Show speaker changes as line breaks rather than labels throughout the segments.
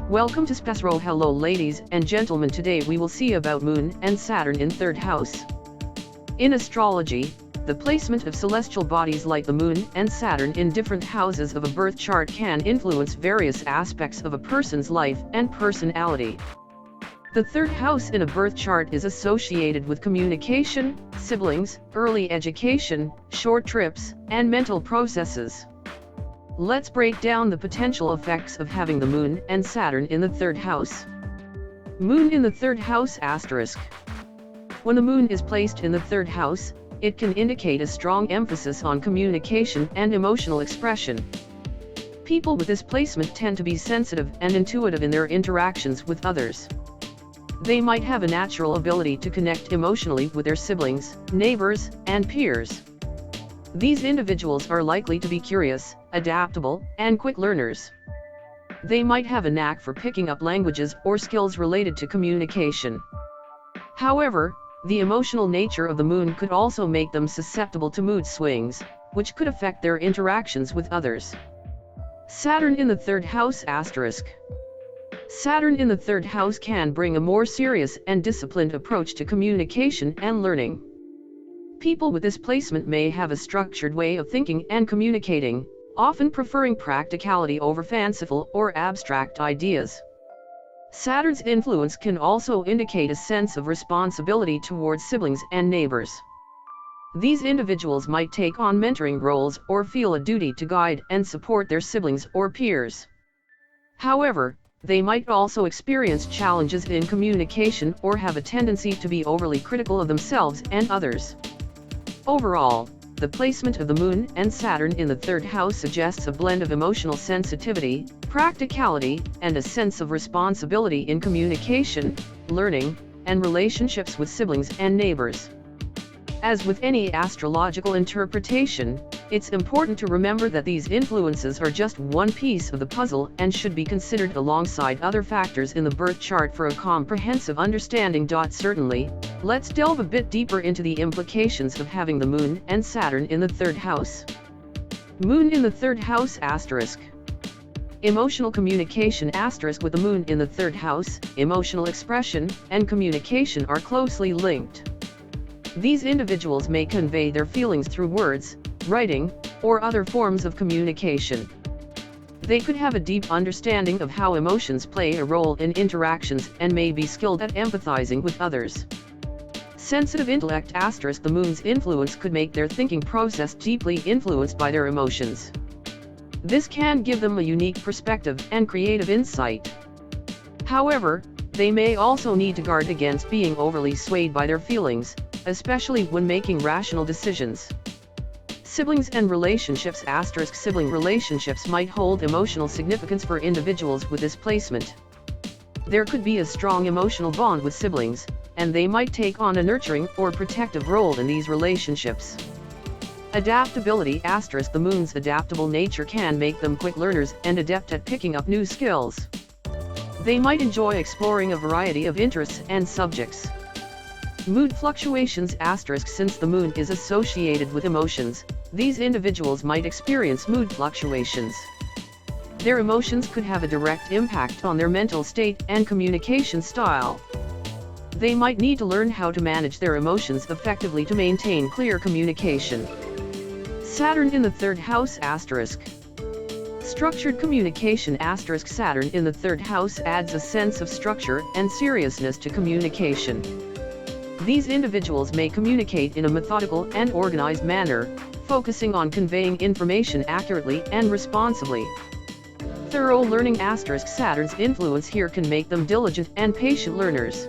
Welcome to Spesro. Hello ladies and gentlemen, today we will see about Moon and Saturn in third house. In astrology, the placement of celestial bodies like the Moon and Saturn in different houses of a birth chart can influence various aspects of a person's life and personality. The third house in a birth chart is associated with communication, siblings, early education, short trips, and mental processes. Let's break down the potential effects of having the Moon and Saturn in the third house. Moon in the third house *. When the Moon is placed in the third house, it can indicate a strong emphasis on communication and emotional expression. People with this placement tend to be sensitive and intuitive in their interactions with others. They might have a natural ability to connect emotionally with their siblings, neighbors, and peers. These individuals are likely to be curious, adaptable, and quick learners. They might have a knack for picking up languages or skills related to communication. However, the emotional nature of the Moon could also make them susceptible to mood swings, which could affect their interactions with others. Saturn in the third house *. Saturn in the third house can bring a more serious and disciplined approach to communication and learning. People with this placement may have a structured way of thinking and communicating, often preferring practicality over fanciful or abstract ideas. Saturn's influence can also indicate a sense of responsibility towards siblings and neighbors. These individuals might take on mentoring roles or feel a duty to guide and support their siblings or peers. However, they might also experience challenges in communication or have a tendency to be overly critical of themselves and others. Overall, the placement of the Moon and Saturn in the third house suggests a blend of emotional sensitivity, practicality, and a sense of responsibility in communication, learning, and relationships with siblings and neighbors. As with any astrological interpretation, it's important to remember that these influences are just one piece of the puzzle and should be considered alongside other factors in the birth chart for a comprehensive understanding. Certainly, let's delve a bit deeper into the implications of having the Moon and Saturn in the third house. Moon in the third house *. Emotional communication *. With the Moon in the third house, emotional expression and communication are closely linked. These individuals may convey their feelings through words, writing, or other forms of communication. They could have a deep understanding of how emotions play a role in interactions and may be skilled at empathizing with others. Sensitive intellect *. The Moon's influence could make their thinking process deeply influenced by their emotions. This can give them a unique perspective and creative insight. However, they may also need to guard against being overly swayed by their feelings, especially when making rational decisions. Siblings and relationships *. Sibling relationships might hold emotional significance for individuals with this placement. There could be a strong emotional bond with siblings, and they might take on a nurturing or protective role in these relationships. Adaptability *. The Moon's adaptable nature can make them quick learners and adept at picking up new skills. They might enjoy exploring a variety of interests and subjects. Mood fluctuations *. Since the Moon is associated with emotions, these individuals might experience mood fluctuations. Their emotions could have a direct impact on their mental state and communication style. They might need to learn how to manage their emotions effectively to maintain clear communication. Saturn in the third house *. Structured communication *. Saturn in the third house adds a sense of structure and seriousness to communication. These individuals may communicate in a methodical and organized manner, focusing on conveying information accurately and responsibly. Thorough learning *. Saturn's influence here can make them diligent and patient learners.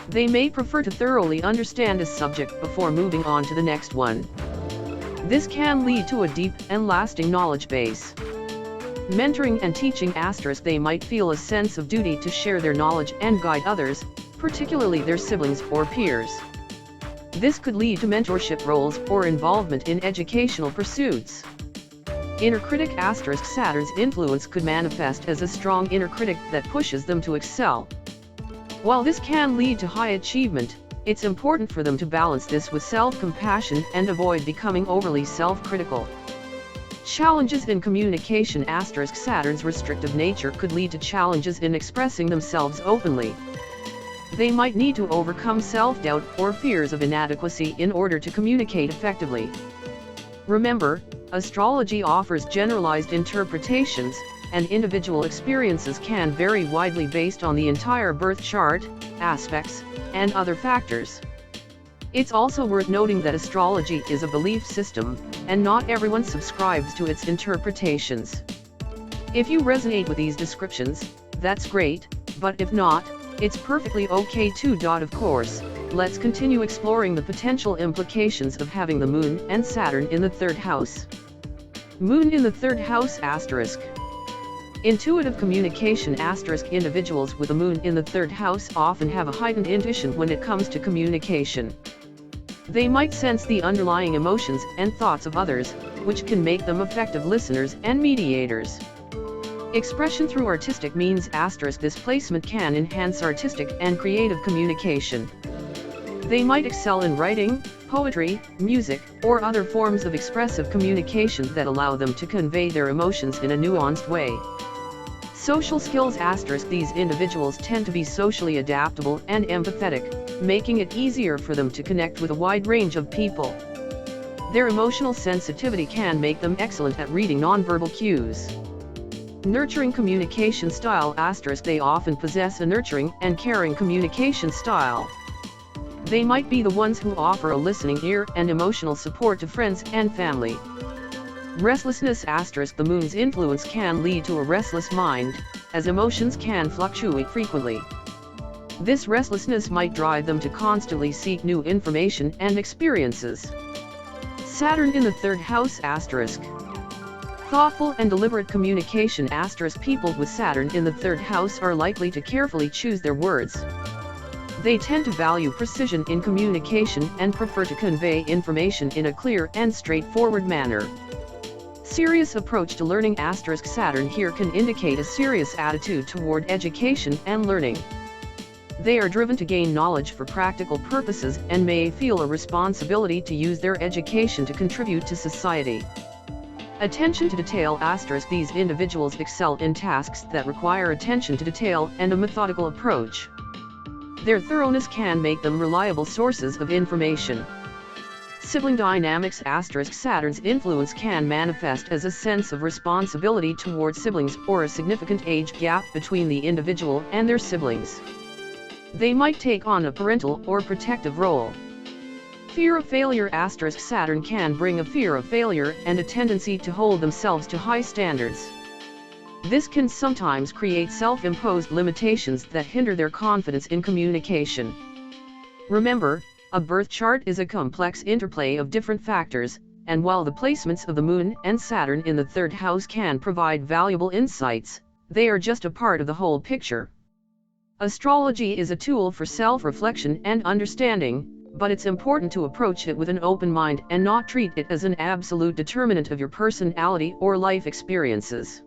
They may prefer to thoroughly understand a subject before moving on to the next one. This can lead to a deep and lasting knowledge base. Mentoring and teaching *. They might feel a sense of duty to share their knowledge and guide others, particularly their siblings or peers. This could lead to mentorship roles or involvement in educational pursuits. Inner critic *. Saturn's influence could manifest as a strong inner critic that pushes them to excel. While this can lead to high achievement, it's important for them to balance this with self-compassion and avoid becoming overly self-critical. Challenges in communication * Saturn's restrictive nature could lead to challenges in expressing themselves openly. They might need to overcome self-doubt or fears of inadequacy in order to communicate effectively. Remember, astrology offers generalized interpretations, and individual experiences can vary widely based on the entire birth chart, aspects, and other factors. It's also worth noting that astrology is a belief system, and not everyone subscribes to its interpretations. If you resonate with these descriptions, that's great, but if not, it's perfectly okay too. Of course, let's continue exploring the potential implications of having the Moon and Saturn in the third house. Moon in the third house *. Intuitive communication * Individuals with the Moon in the third house often have a heightened intuition when it comes to communication. They might sense the underlying emotions and thoughts of others, which can make them effective listeners and mediators. Expression through artistic means * This placement can enhance artistic and creative communication. They might excel in writing, poetry, music, or other forms of expressive communication that allow them to convey their emotions in a nuanced way. Social skills * These individuals tend to be socially adaptable and empathetic, making it easier for them to connect with a wide range of people. Their emotional sensitivity can make them excellent at reading nonverbal cues. Nurturing communication style * They often possess a nurturing and caring communication style. They might be the ones who offer a listening ear and emotional support to friends and family. Restlessness * The Moon's influence can lead to a restless mind, as emotions can fluctuate frequently. This restlessness might drive them to constantly seek new information and experiences. Saturn in the third house *. Thoughtful and deliberate communication * People with Saturn in the third house are likely to carefully choose their words. They tend to value precision in communication and prefer to convey information in a clear and straightforward manner. Serious approach to learning * Saturn here can indicate a serious attitude toward education and learning. They are driven to gain knowledge for practical purposes and may feel a responsibility to use their education to contribute to society. Attention to detail * These individuals excel in tasks that require attention to detail and a methodical approach. Their thoroughness can make them reliable sources of information. Sibling dynamics * Saturn's influence can manifest as a sense of responsibility toward siblings or a significant age gap between the individual and their siblings. They might take on a parental or protective role. Fear of failure * Saturn can bring a fear of failure and a tendency to hold themselves to high standards. This can sometimes create self-imposed limitations that hinder their confidence in communication. Remember, a birth chart is a complex interplay of different factors, and while the placements of the Moon and Saturn in the third house can provide valuable insights, they are just a part of the whole picture. Astrology is a tool for self-reflection and understanding, but it's important to approach it with an open mind and not treat it as an absolute determinant of your personality or life experiences.